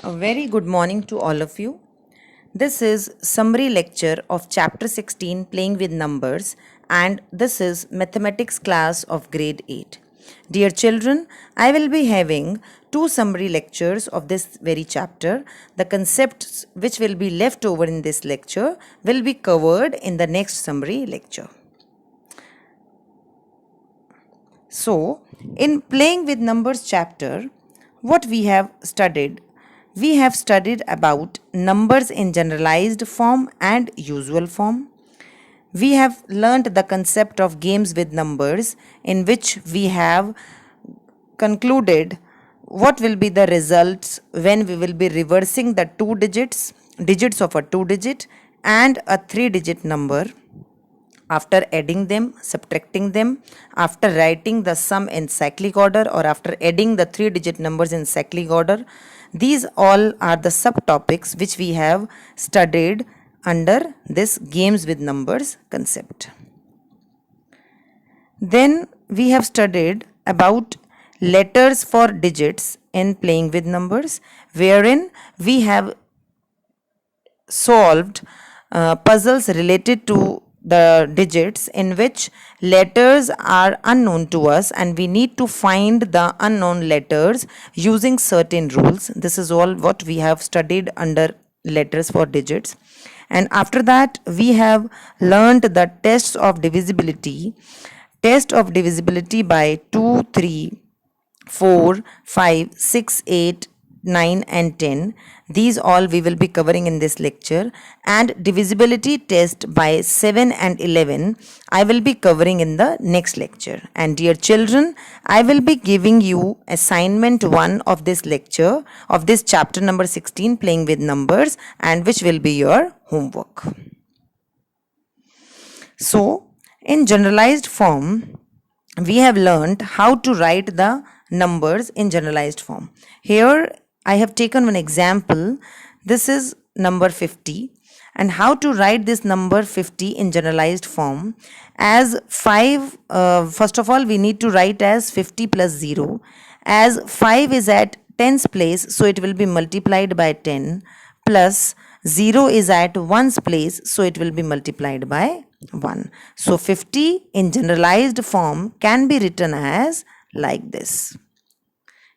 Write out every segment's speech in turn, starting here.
A very good morning to all of you. This is summary lecture of chapter 16 playing with numbers, and this is mathematics class of grade 8. Dear children, I will be having two summary lectures of this very chapter. The concepts which will be left over in this lecture will be covered in the next summary lecture. So, in playing with numbers chapter, what we have studied? We have studied about numbers in generalized form and usual form. We have learnt the concept of games with numbers, in which we have concluded what will be the results when we will be reversing the digits of a 2-digit and a 3-digit number. After adding them, subtracting them, after writing the sum in cyclic order, or after adding the 3-digit numbers in cyclic order, these all are the subtopics which we have studied under this games with numbers concept. Then we have studied about letters for digits in playing with numbers, wherein we have solved puzzles related to the digits in which letters are unknown to us and we need to find the unknown letters using certain rules. This is all what we have studied under letters for digits. And after that, we have learned the tests of divisibility. Test of divisibility by 2, 3, 4, 5, 6, 8, 9 and 10. These all we will be covering in this lecture, and divisibility test by 7 and 11 I will be covering in the next lecture. And dear children, I will be giving you assignment 1 of this lecture, of this chapter number 16 playing with numbers, and which will be your homework. So, in generalized form, we have learned how to write the numbers in generalized form. Here I have taken one example. This is number 50, and how to write this number 50 in generalized form. As 5, first of all we need to write as 50 plus 0. As 5 is at tens place, so it will be multiplied by 10, plus 0 is at ones place, so it will be multiplied by 1. So 50 in generalized form can be written as like this.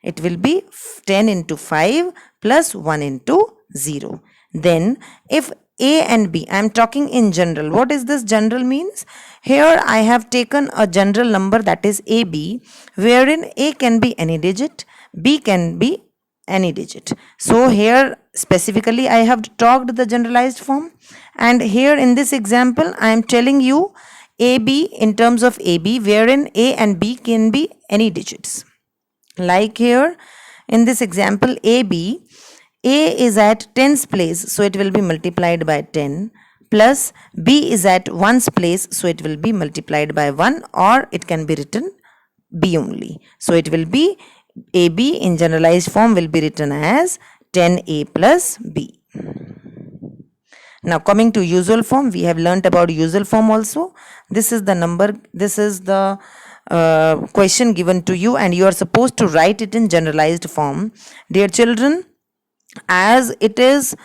It will be 10 into 5 plus 1 into 0. Then if A and B, I am talking in general. What is this general means? Here I have taken a general number, that is AB, wherein A can be any digit, B can be any digit. So here specifically I have talked the generalized form, and here in this example I am telling you AB in terms of AB, wherein A and B can be any digits. Like here in this example AB, A is at tens place, so it will be multiplied by 10, plus B is at ones place, so it will be multiplied by 1, or it can be written B only. So it will be AB in generalized form will be written as 10A plus B. Now coming to usual form, we have learnt about usual form also. This is the number, this is the question given to you, and you are supposed to write it in generalized form. Dear children, as it is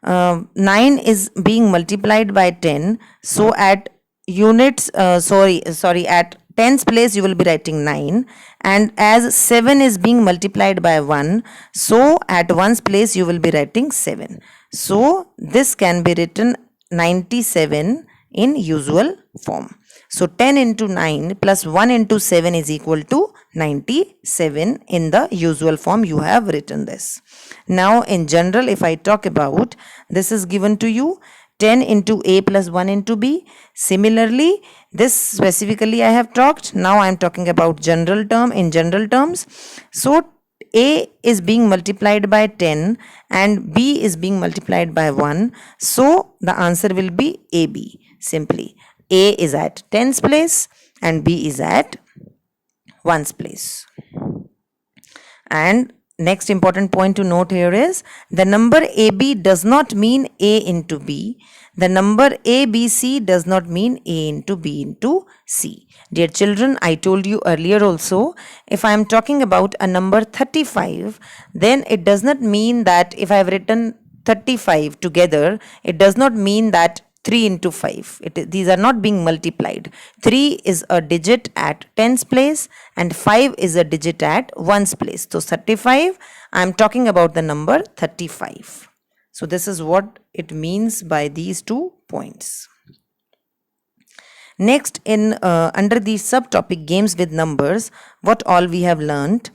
9 is being multiplied by 10, so at units at tens place you will be writing 9, and as 7 is being multiplied by 1, so at ones place you will be writing 7. So this can be written 97 in usual form. So 10 into 9 plus 1 into 7 is equal to 97. In the usual form you have written this. Now in general, if I talk about, this is given to you 10 into A plus 1 into B. Similarly, this specifically I have talked. Now I am talking about general term in general terms. So A is being multiplied by 10 and B is being multiplied by 1. So the answer will be AB simply. A is at tens place and B is at ones place. And next important point to note here is the number AB does not mean A into B. The number ABC does not mean A into B into C. Dear children, I told you earlier also, if I am talking about a number 35, then it does not mean that if I have written 35 together, it does not mean that 3 into 5. These are not being multiplied. 3 is a digit at tens place and 5 is a digit at ones place. So 35, I am talking about the number 35. So this is what it means by these 2 points. Next, in under the subtopic games with numbers, what all we have learnt?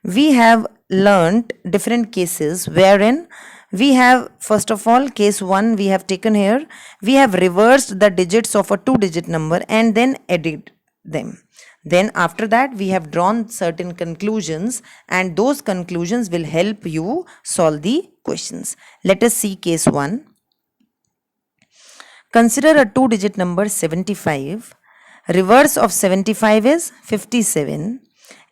We have learnt different cases wherein we have, first of all, case 1 we have taken here. We have reversed the digits of a 2-digit number and then added them. Then after that we have drawn certain conclusions, and those conclusions will help you solve the questions. Let us see case 1. Consider a 2-digit number 75. Reverse of 75 is 57.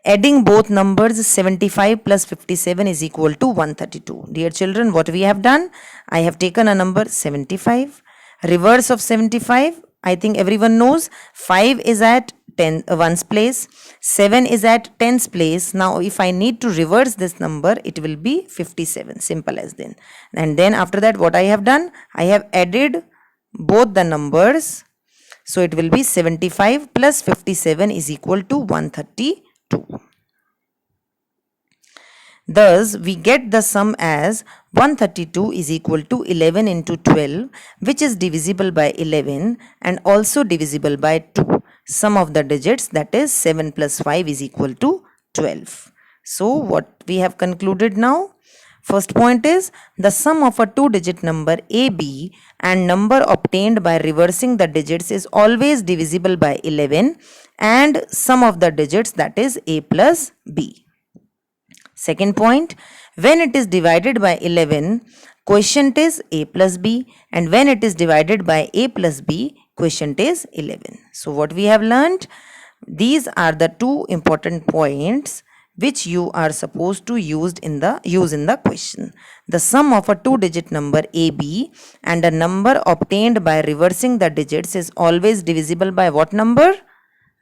Adding both numbers 75 plus 57 is equal to 132. Dear children, what we have done? I have taken a number 75. Reverse of 75, I think everyone knows. 5 is at ones place. 7 is at tens place. Now if I need to reverse this number, it will be 57. Simple as then. And then after that, what I have done? I have added both the numbers. So it will be 75 plus 57 is equal to 132. Thus, we get the sum as 132 is equal to 11 into 12, which is divisible by 11 and also divisible by 2. Sum of the digits, that is 7 plus 5 is equal to 12. So, what we have concluded now? First point is, the sum of a 2-digit number AB and number obtained by reversing the digits is always divisible by 11, and sum of the digits, that is A plus B. Second point, when it is divided by 11, quotient is A plus B, and when it is divided by A plus B, quotient is 11. So what we have learned, these are the 2 important points which you are supposed to use in the question. The sum of a 2-digit number AB and a number obtained by reversing the digits is always divisible by what number?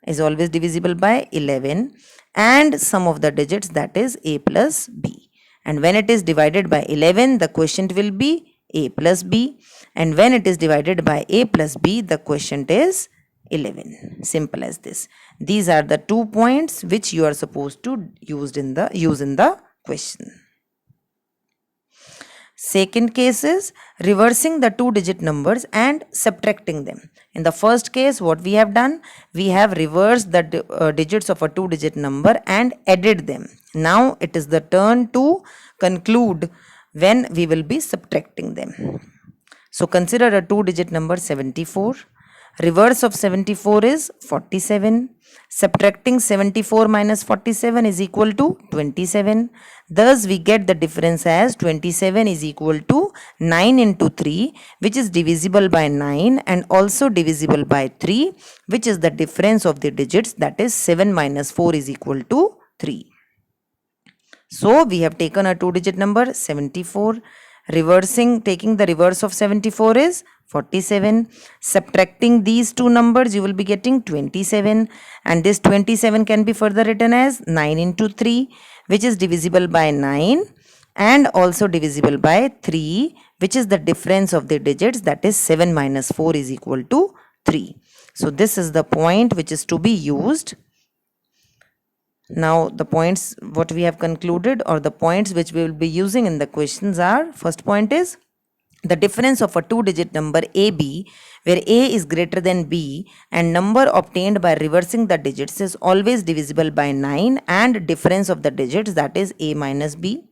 Is always divisible by 11, and sum of the digits, that is A plus B. And when it is divided by 11, the quotient will be A plus B, and when it is divided by A plus B, the quotient is 11. Simple as this. These are the 2 points which you are supposed to use in the question. Second case is reversing the 2-digit numbers and subtracting them. In the first case, what we have done? We have reversed the digits of a 2-digit number and added them. Now it is the turn to conclude when we will be subtracting them. So consider a 2-digit number 74. Reverse of 74 is 47. Subtracting 74 minus 47 is equal to 27. Thus, we get the difference as 27 is equal to 9 into 3, which is divisible by 9 and also divisible by 3, which is the difference of the digits, that is 7 minus 4 is equal to 3. So, we have taken a 2-digit number 74. Taking the reverse of 74 is 47. Subtracting these 2 numbers, you will be getting 27, and this 27 can be further written as 9 into 3, which is divisible by 9 and also divisible by 3, which is the difference of the digits, that is 7 minus 4 is equal to 3. So this is the point which is to be used. Now the points what we have concluded, or the points which we will be using in the questions are, first point is the difference of a 2-digit number AB, where A is greater than B and number obtained by reversing the digits is always divisible by 9 and difference of the digits, that is A minus B.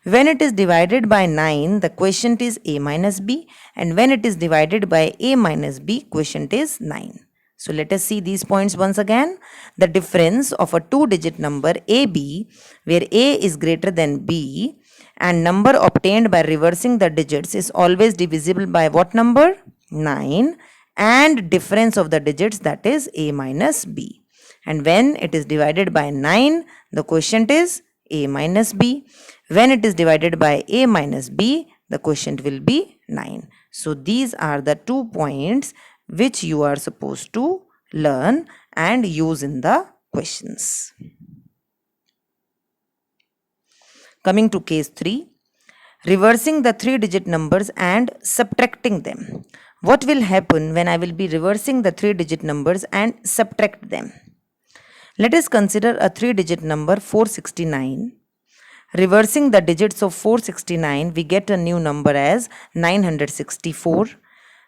When it is divided by 9, the quotient is A minus B, and when it is divided by A minus B, quotient is 9. So let us see these points once again. The difference of a 2-digit number AB, where A is greater than B and number obtained by reversing the digits is always divisible by what number? 9, and difference of the digits, that is A minus B. And when it is divided by 9, the quotient is A minus B. When it is divided by A minus B, the quotient will be 9. So these are the 2 points which you are supposed to learn and use in the questions. Coming to case 3, reversing the 3-digit numbers and subtracting them. What will happen when I will be reversing the 3-digit numbers and subtract them? Let us consider a 3-digit number 469. Reversing the digits of 469, we get a new number as 964.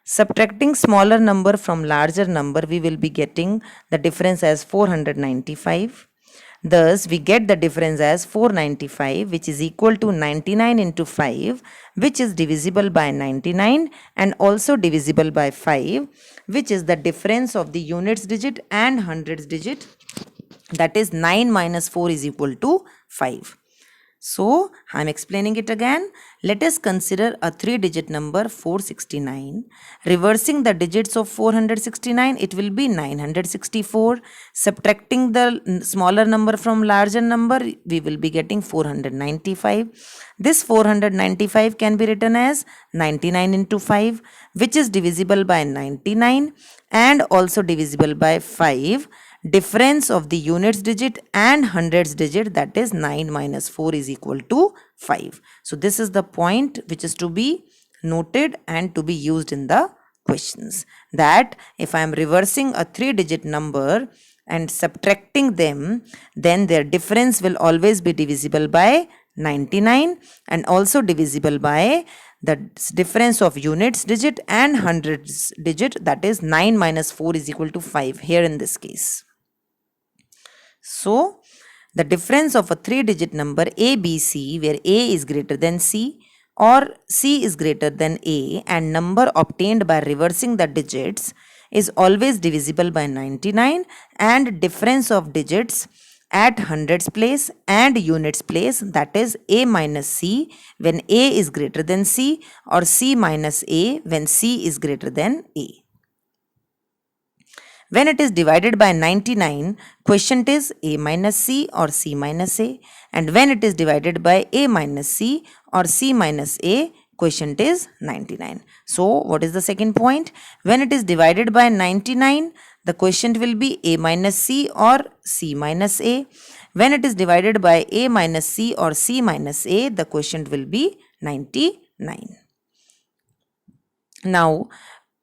Subtracting smaller number from larger number, we will be getting the difference as 495. Thus, we get the difference as 495, which is equal to 99 into 5, which is divisible by 99 and also divisible by 5, which is the difference of the units digit and hundreds digit. That is 9 minus 4 is equal to 5. So, I am explaining it again. Let us consider a 3-digit number 469. Reversing the digits of 469, it will be 964. Subtracting the smaller number from larger number, we will be getting 495. This 495 can be written as 99 into 5, which is divisible by 99 and also divisible by 5. Difference of the units digit and hundreds digit, that is 9 minus 4 is equal to 5. So this is the point which is to be noted and to be used in the questions, that if I am reversing a 3-digit number and subtracting them, then their difference will always be divisible by 99 and also divisible by the difference of units digit and hundreds digit, that is 9 minus 4 is equal to 5 here in this case. So, the difference of a 3-digit number ABC, where A is greater than C or C is greater than A, and number obtained by reversing the digits is always divisible by 99, and difference of digits at hundreds place and units place, that is A minus C when A is greater than C or C minus A when C is greater than A. When it is divided by 99, quotient is A minus C or C minus A, and when it is divided by A minus C or C minus A, quotient is 99. So, what is the second point? When it is divided by 99, the quotient will be A minus C or C minus A. When it is divided by A minus C or C minus A, the quotient will be 99. Now,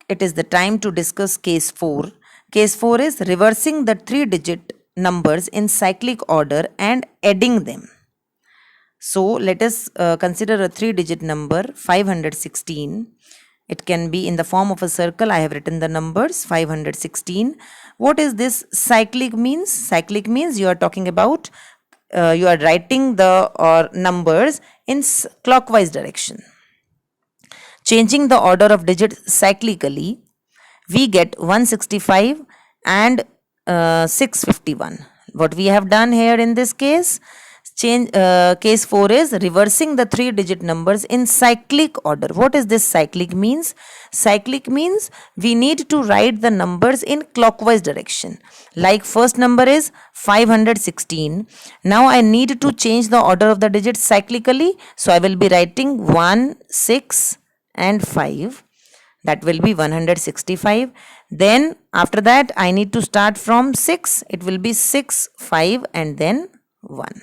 it is the time to discuss case 4. Case 4 is reversing the 3-digit numbers in cyclic order and adding them. So, let us consider a 3-digit number 516. It can be in the form of a circle. I have written the numbers 516. What is this cyclic means? Cyclic means you are talking about, you are writing the numbers in clockwise direction. Changing the order of digits cyclically, we get 165 and 651. What we have done here in this case, case 4 is reversing the 3-digit numbers in cyclic order. What is this cyclic means? Cyclic means we need to write the numbers in clockwise direction. Like first number is 516. Now I need to change the order of the digits cyclically. So I will be writing 1, 6 and 5. That will be 165. Then after that I need to start from 6. It will be 6, 5 and then 1.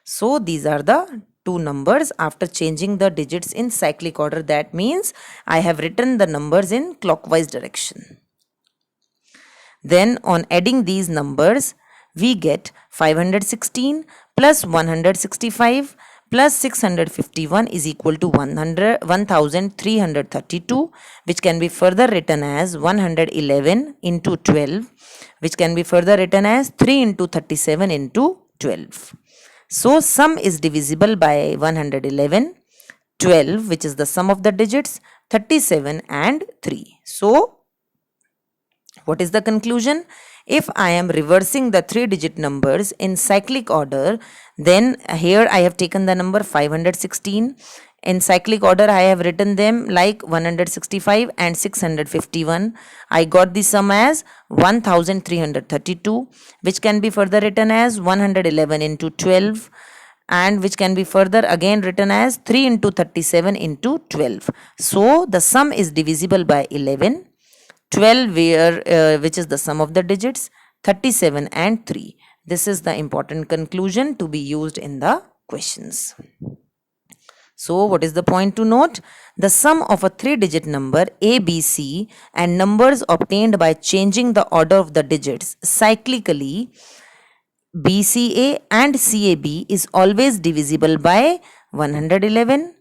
So these are the two numbers after changing the digits in cyclic order. That means I have written the numbers in clockwise direction. Then on adding these numbers, we get 516 plus 165 plus 651 is equal to 1332, which can be further written as 111 into 12, which can be further written as 3 into 37 into 12. So sum is divisible by 111, 12, which is the sum of the digits, 37 and 3. So what is the conclusion? If I am reversing the 3-digit numbers in cyclic order, then here I have taken the number 516. In cyclic order, I have written them like 165 and 651. I got the sum as 1332, which can be further written as 111 into 12, and which can be further again written as 3 into 37 into 12. So the sum is divisible by 11. 12 which is the sum of the digits, 37 and 3. This is the important conclusion to be used in the questions. So what is the point to note? The sum of a 3-digit number ABC and numbers obtained by changing the order of the digits cyclically BCA and CAB is always divisible by 111,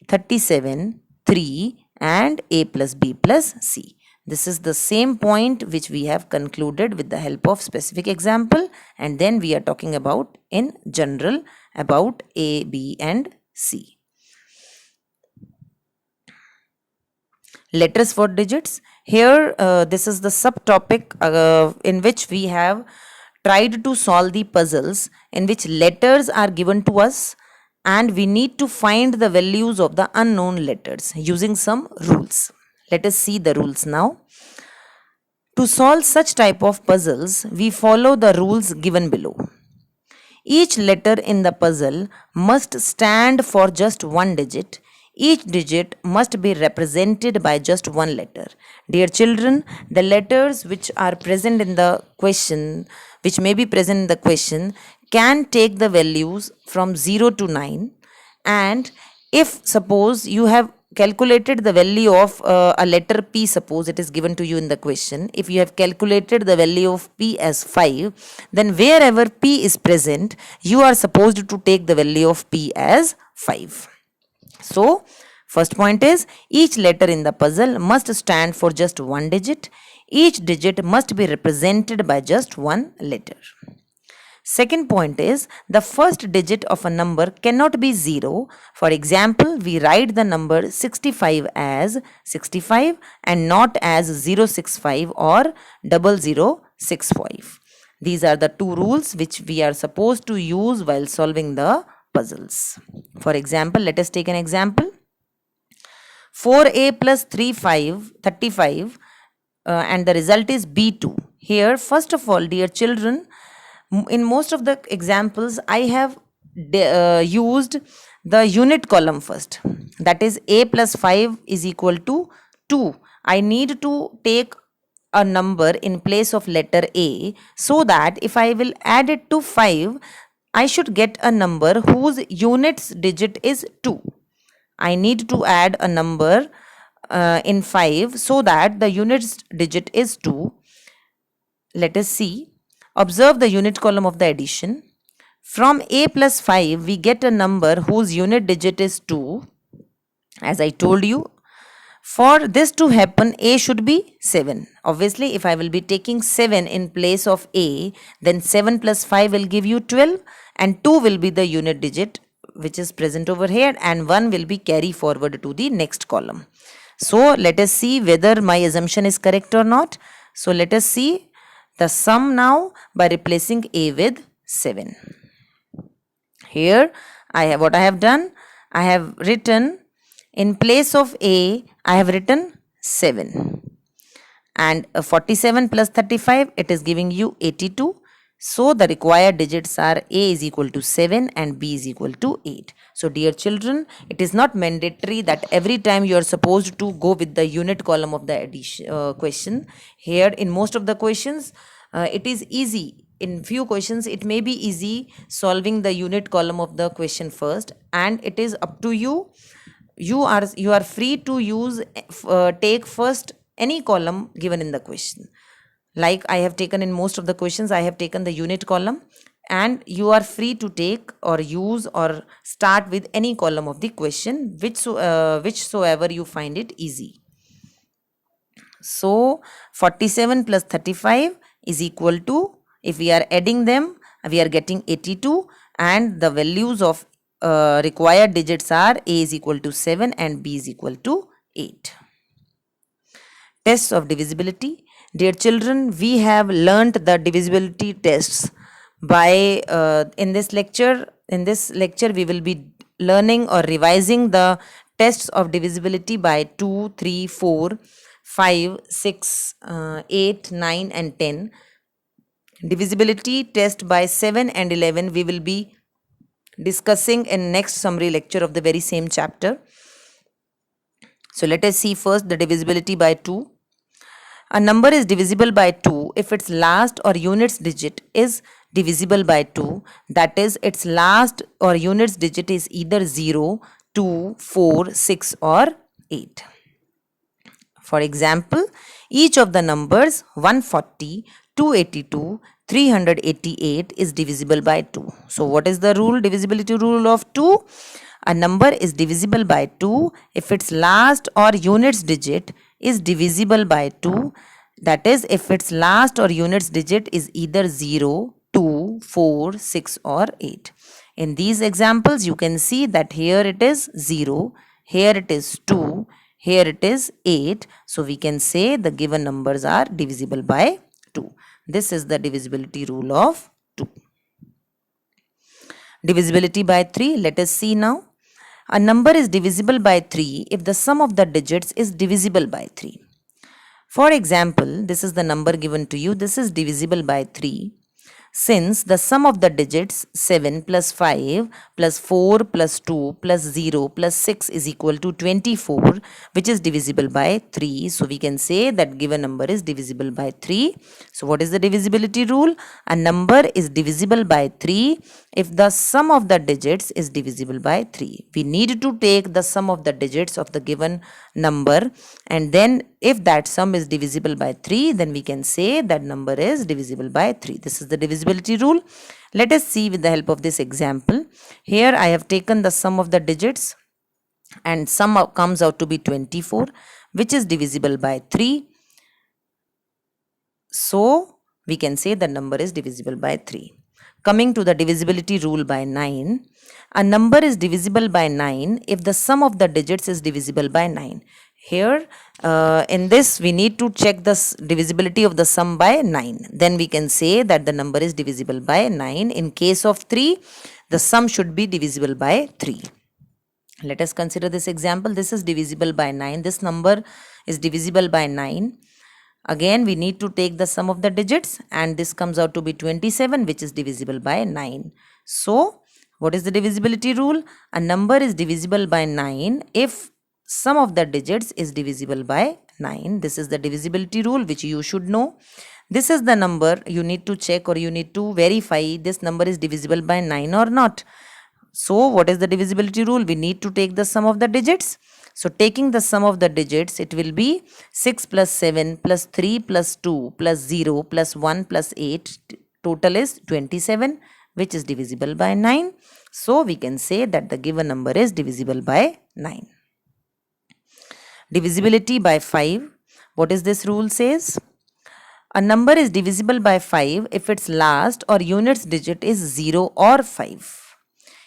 37, 3 and A plus B plus C. This is the same point which we have concluded with the help of specific example, and then we are talking about in general about A, B and C. Letters for digits. Here this is the subtopic in which we have tried to solve the puzzles in which letters are given to us and we need to find the values of the unknown letters using some rules. Let us see the rules now. To solve such type of puzzles, we follow the rules given below. Each letter in the puzzle must stand for just one digit. Each digit must be represented by just one letter. Dear children, the letters which are present in the question, which may be present in the question, can take the values from 0 to 9. And if suppose you have calculated the value of a letter P, suppose it is given to you in the question, if you have calculated the value of P as 5, then wherever P is present, you are supposed to take the value of P as 5. So, first point is each letter in the puzzle must stand for just one digit. Each digit must be represented by just one letter. Second point is the first digit of a number cannot be 0. For example, we write the number 65 as 65 and not as 065 or 0065. These are the two rules which we are supposed to use while solving the puzzles. For example, let us take an example. 4a plus 35 and the result is B2. Here, first of all, dear children, in most of the examples, I have used the unit column first. That is a plus 5 is equal to 2. I need to take a number in place of letter A so that if I will add it to 5, I should get a number whose units digit is 2. I need to add a number in 5 so that the units digit is 2. Let us see. Observe the unit column of the addition. From A plus 5, we get a number whose unit digit is 2. As I told you, for this to happen, A should be 7. Obviously, if I will be taking 7 in place of A, then 7 plus 5 will give you 12 and 2 will be the unit digit which is present over here and 1 will be carry forward to the next column. So, let us see whether my assumption is correct or not. So, let us see the sum now by replacing A with 7. Here, what I have done, I have written in place of A, I have written 7. And 47 plus 35, it is giving you 82. So, the required digits are A is equal to 7 and B is equal to 8. So, dear children, it is not mandatory that every time you are supposed to go with the unit column of the addition question. Here, in most of the questions, it is easy. In few questions, it may be easy solving the unit column of the question first, and it is up to you. You are free to use take first any column given in the question. Like I have taken in most of the questions, I have taken the unit column, and you are free to take or use or start with any column of the question whichsoever you find it easy. So 47 plus 35 is equal to, if we are adding them, we are getting 82, and the values of required digits are A is equal to 7 and B is equal to 8. Tests of divisibility. Dear children, we have learnt the divisibility tests by in this lecture. In this lecture, we will be learning or revising the tests of divisibility by 2, 3, 4, 5, 6, 8, 9 and 10. Divisibility test by 7 and 11 we will be discussing in next summary lecture of the very same chapter. So let us see first the divisibility by 2. A number is divisible by 2 if its last or units digit is divisible by 2. That is, its last or units digit is either 0, 2, 4, 6 or 8. For example, each of the numbers 140, 282, 388 is divisible by 2. So what is the rule, divisibility rule of 2? A number is divisible by 2 if its last or units digit is divisible by 2. That is, if its last or units digit is either 0, 2, 4, 6 or 8. In these examples, you can see that here it is 0, here it is 2, here it is 8. So we can say the given numbers are divisible by 2. This is the divisibility rule of 2. Divisibility by 3. Let us see now. A number is divisible by 3 if the sum of the digits is divisible by 3. For example, this is the number given to you. This is divisible by 3. Since the sum of the digits 7 plus 5 plus 4 plus 2 plus 0 plus 6 is equal to 24, which is divisible by 3. So we can say that given number is divisible by 3. So what is the divisibility rule? A number is divisible by 3 if the sum of the digits is divisible by 3. We need to take the sum of the digits of the given number, and then if that sum is divisible by 3, then we can say that number is divisible by 3. This is the divisibility rule. Let us see with the help of this example. Here I have taken the sum of the digits, and sum comes out to be 24, which is divisible by 3. So we can say the number is divisible by 3. Coming to the divisibility rule by 9. A number is divisible by 9 if the sum of the digits is divisible by 9. Here in this we need to check the divisibility of the sum by 9. Then we can say that the number is divisible by 9. In case of 3, the sum should be divisible by 3. Let us consider this example. This is divisible by 9. This number is divisible by 9. Again, we need to take the sum of the digits, and this comes out to be 27, which is divisible by 9. So what is the divisibility rule? A number is divisible by 9 if sum of the digits is divisible by 9. This is the divisibility rule which you should know. This is the number you need to check, or you need to verify this number is divisible by 9 or not. So what is the divisibility rule? We need to take the sum of the digits. So taking the sum of the digits, it will be 6 plus 7 plus 3 plus 2 plus 0 plus 1 plus 8. Total is 27, which is divisible by 9. So we can say that the given number is divisible by 9. Divisibility by 5. What is this rule says? A number is divisible by 5 if its last or units digit is 0 or 5.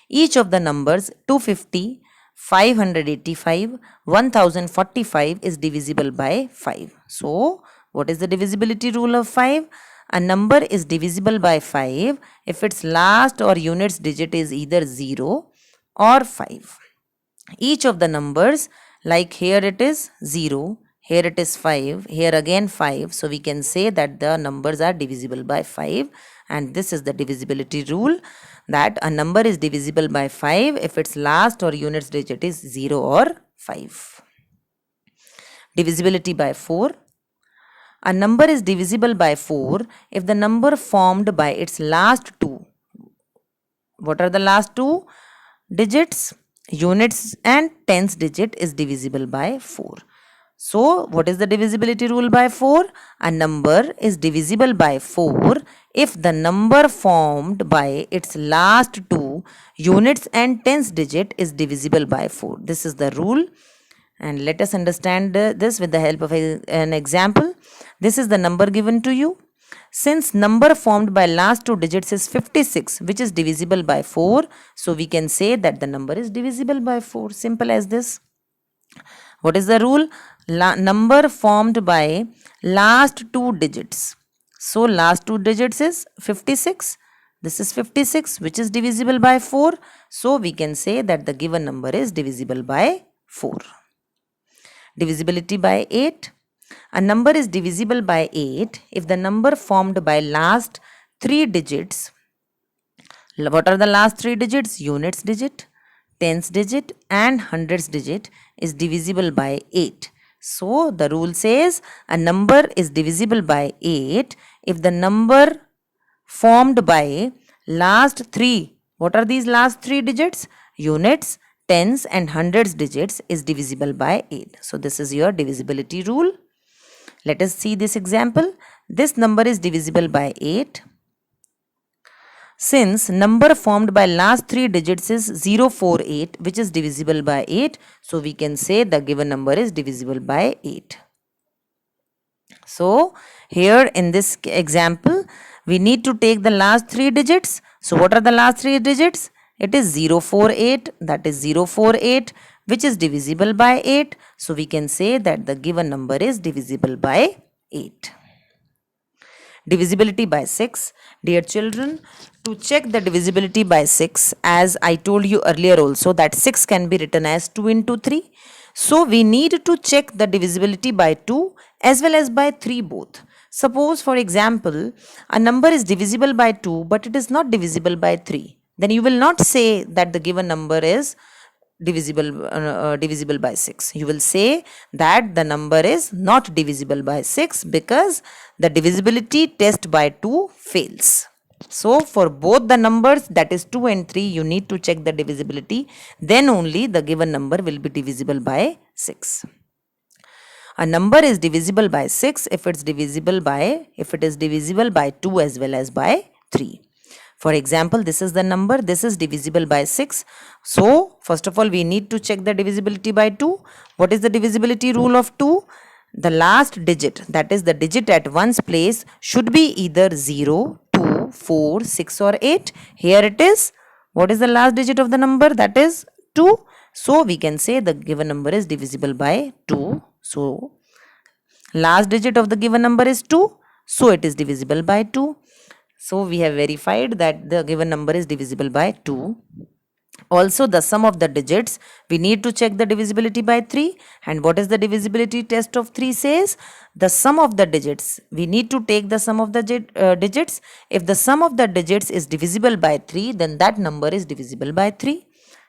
Each of the numbers 250, 585, 1045 is divisible by 5. So what is the divisibility rule of 5? A number is divisible by 5 if its last or units digit is either 0 or 5. Each of the numbers, like here it is 0, here it is 5, here again 5. So we can say that the numbers are divisible by 5, and this is the divisibility rule, that a number is divisible by 5 if its last or units digit is 0 or 5. Divisibility by 4. A number is divisible by 4 if the number formed by its last two. What are the last two digits? Units and tens digit is divisible by 4. So what is the divisibility rule by 4? A number is divisible by 4 if the number formed by its last two units and tens digit is divisible by 4. This is the rule, and let us understand this with the help of an example. This is the number given to you. Since number formed by last two digits is 56, which is divisible by 4, so we can say that the number is divisible by 4. Simple as this. What is the rule? Number formed by last two digits. So last two digits is 56. This is 56, which is divisible by 4. So we can say that the given number is divisible by 4. Divisibility by 8. A number is divisible by 8 if the number formed by last three digits. What are the last three digits? Units digit, tens digit and hundreds digit is divisible by 8. So the rule says a number is divisible by 8 if the number formed by last three, what are these last three digits? Units, tens and hundreds digits is divisible by 8. So this is your divisibility rule. Let us see this example. This number is divisible by 8. Since number formed by last three digits is 048, which is divisible by 8, so we can say the given number is divisible by 8. So here in this example, we need to take the last three digits. So what are the last three digits? It is 048, that is 048, which is divisible by 8. So we can say that the given number is divisible by 8. Divisibility by 6. Dear children, to check the divisibility by 6, as I told you earlier also that 6 can be written as 2 into 3. So we need to check the divisibility by 2 as well as by 3 both. Suppose for example, a number is divisible by 2 but it is not divisible by 3. Then you will not say that the given number is divisible by 6. You will say that the number is not divisible by 6 because the divisibility test by 2 fails. So for both the numbers, that is 2 and 3, you need to check the divisibility. Then only the given number will be divisible by 6. A number is divisible by 6 if it is divisible by 2 as well as by 3. For example, this is the number, this is divisible by 6. So first of all, we need to check the divisibility by 2. What is the divisibility rule of 2? The last digit, that is the digit at one's place, should be either 0, 2, 4, 6 or 8. Here it is. What is the last digit of the number? That is 2. So we can say the given number is divisible by 2. So last digit of the given number is 2. So it is divisible by 2. So we have verified that the given number is divisible by 2. Also the sum of the digits, we need to check the divisibility by 3. And what is the divisibility test of 3 says? The sum of the digits, we need to take the sum of the digits. If the sum of the digits is divisible by 3, then that number is divisible by 3.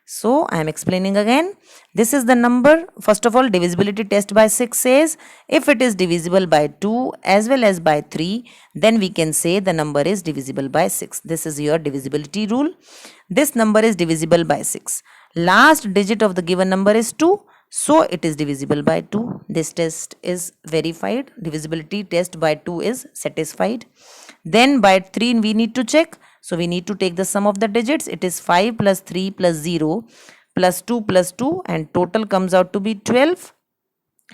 So I am explaining again. This is the number. First of all, divisibility test by 6 says if it is divisible by 2 as well as by 3, then we can say the number is divisible by 6. This is your divisibility rule. This number is divisible by 6. Last digit of the given number is 2. So it is divisible by 2. This test is verified. Divisibility test by 2 is satisfied. Then by 3 we need to check. So we need to take the sum of the digits. It is 5 plus 3 plus 0 plus 2 and total comes out to be 12,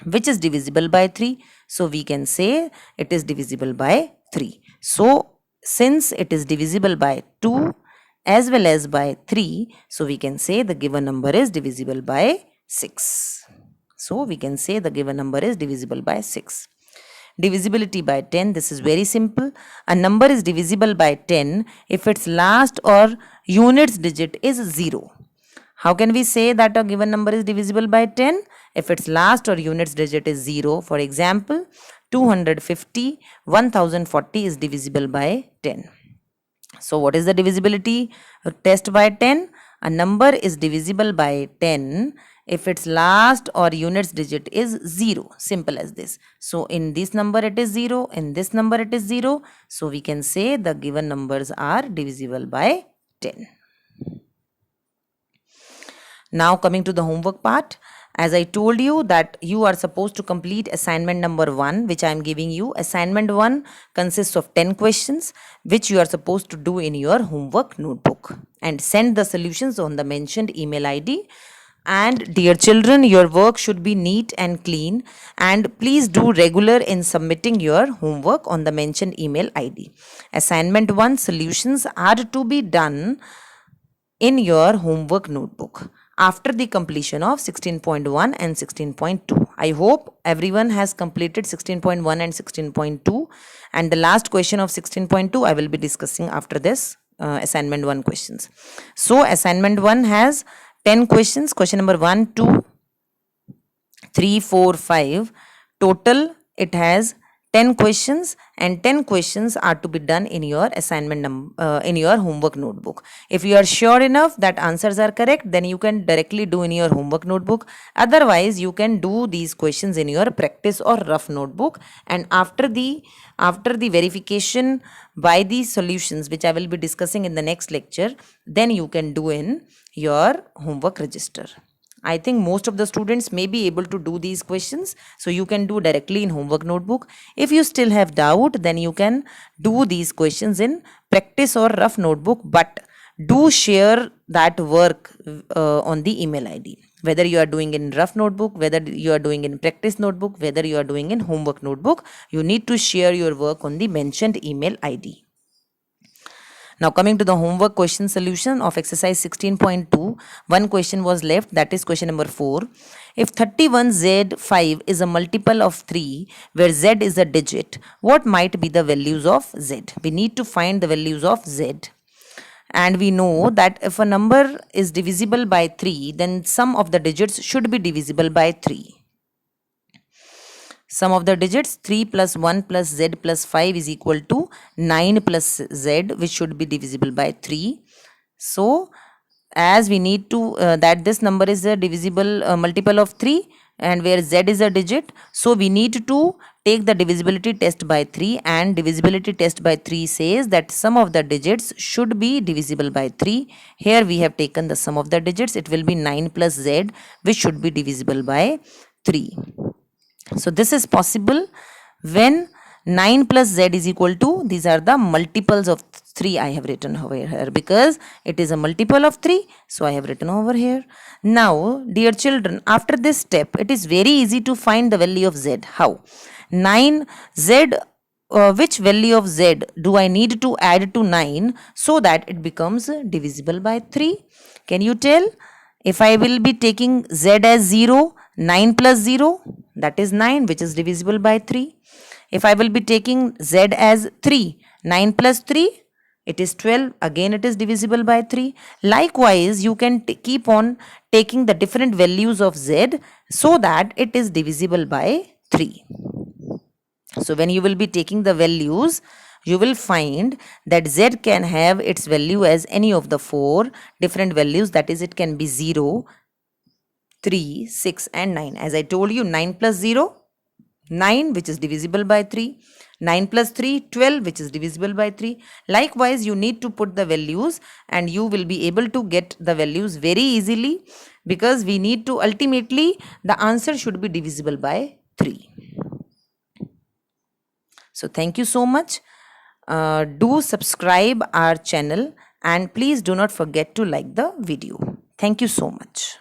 which is divisible by 3. So we can say it is divisible by 3. So since it is divisible by 2 as well as by 3, so we can say the given number is divisible by 6. So we can say the given number is divisible by 6. Divisibility by 10, this is very simple. A number is divisible by 10 if its last or units digit is 0. How can we say that a given number is divisible by 10? If its last or units digit is 0. For example, 250, 1040 is divisible by 10. So what is the divisibility test by 10? A number is divisible by 10 if its last or units digit is 0. Simple as this. So in this number it is 0, in this number it is 0. So we can say the given numbers are divisible by 10. Now coming to the homework part. As I told you that you are supposed to complete assignment number 1, which I am giving you. Assignment 1 consists of 10 questions which you are supposed to do in your homework notebook and send the solutions on the mentioned email ID. And dear children, your work should be neat and clean, and please do regular in submitting your homework on the mentioned email ID. Assignment 1 solutions are to be done in your homework notebook after the completion of 16.1 and 16.2. I hope everyone has completed 16.1 and 16.2, and the last question of 16.2 I will be discussing after this assignment 1 questions. So assignment 1 has 10 questions. Question number 1, 2, 3, 4, 5. Total it has 10 questions, and 10 questions are to be done in your assignment in your homework notebook. If you are sure enough that answers are correct, then you can directly do in your homework notebook. Otherwise, you can do these questions in your practice or rough notebook, and after the verification by these solutions, which I will be discussing in the next lecture, then you can do in your homework register. I think most of the students may be able to do these questions, so you can do directly in homework notebook. If you still have doubt, then you can do these questions in practice or rough notebook, but do share that work on the email ID. Whether you are doing in rough notebook, whether you are doing in practice notebook, whether you are doing in homework notebook, you need to share your work on the mentioned email ID. Now coming to the homework question solution of exercise 16.2, one question was left, that is question number 4. If 31z5 is a multiple of 3 where z is a digit, what might be the values of z? We need to find the values of z. And we know that if a number is divisible by 3, then sum of the digits should be divisible by 3. Sum of the digits 3 plus 1 plus z plus 5 is equal to 9 plus z, which should be divisible by 3. So as we need to that this number is a divisible multiple of 3 and where z is a digit, so we need to take the divisibility test by 3, and divisibility test by 3 says that sum of the digits should be divisible by 3. Here we have taken the sum of the digits, it will be 9 plus z, which should be divisible by 3. So this is possible when 9 plus z is equal to, these are the multiples of 3 I have written over here because it is a multiple of 3. So I have written over here. Now dear children, after this step, it is very easy to find the value of z. How? 9z, which value of z do I need to add to 9 so that it becomes divisible by 3? Can you tell? If I will be taking z as 0, 9 plus 0, that is 9, which is divisible by 3. If I will be taking z as 3, 9 plus 3, it is 12, again it is divisible by 3. Likewise, you can keep on taking the different values of z so that it is divisible by 3. So when you will be taking the values, you will find that z can have its value as any of the 4 different values, that is it can be 0, 3, 6 and 9. As I told you, 9 plus 0, 9, which is divisible by 3. 9 plus 3, 12, which is divisible by 3. Likewise, you need to put the values and you will be able to get the values very easily, because we need to ultimately, the answer should be divisible by 3. So thank you so much. Do subscribe our channel and please do not forget to like the video. Thank you so much.